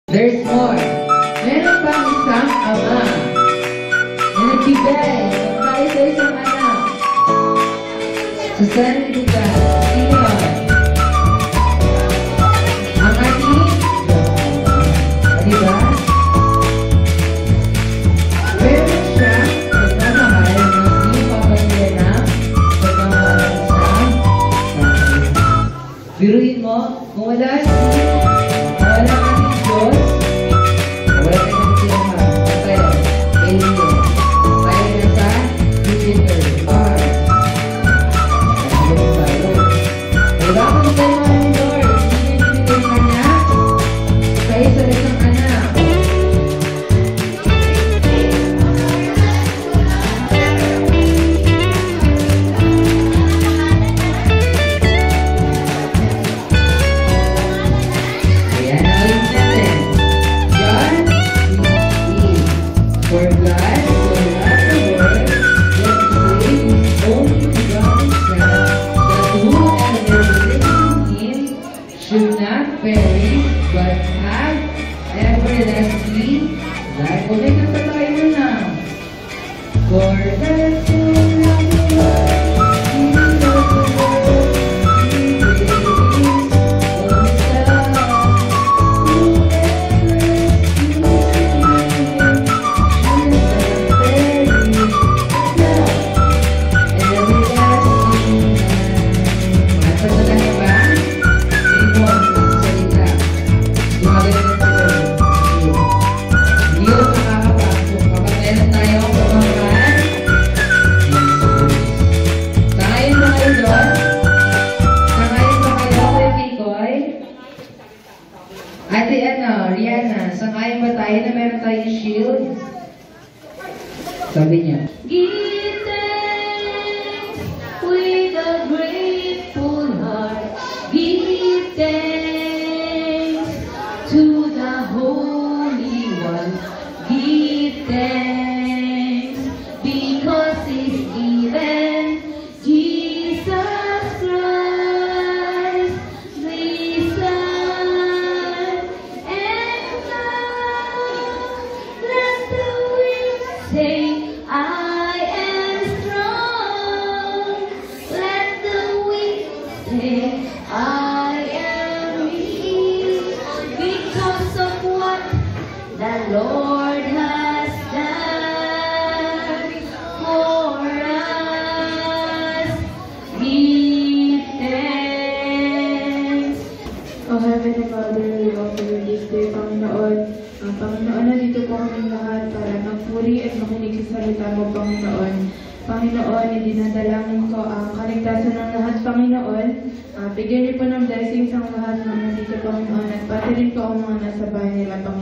There's more. Meron pang isang ama na nagbigay ng tayo sa isang anak. Sa sarili lugar. Sino yun? Ang ating diba? Meron siya nagmamahal ng hindi pamilya na nagmamahal ng isang biruin mo, kung wala ating Diyos, wala tayong sinahan. Tayo, alien. Tayo na sa Jupiter, Mars. Diba kung tayo mga Lord, hindi binibigay ka niya sa isang anak. Ayan, alin natin. John 3:8. For God so loved the world, that He gave His only begotten Son, that whoever believes in Him should not perish, but have everlasting life. O may kanta tayo na. For God so loved the world, He loved the world, He gave His only Son. Ate Rihanna, sangayon ba tayo na meron tayong shield? Sabi niya. Give thanks with a grateful heart. Give thanks to the Holy One. Give thanks because He's given Jesus Christ, the Son and God. Let the weak say, I am strong. Let the weak say, I am weak. Because of what the Lord has done for us. Give thanks. O Heavenly Father, we offer you this day, Panginoon. Panginoon, nandito po kami lahat para magpuri at makinig sa salita mo, Panginoon. Panginoon, dinadalangin ko ang kaligtasan ng lahat, Panginoon. Bigyan niyo po ng blessings ang lahat na nandito, Panginoon. At pati rin po ang mga nasa bahay nila, Panginoon.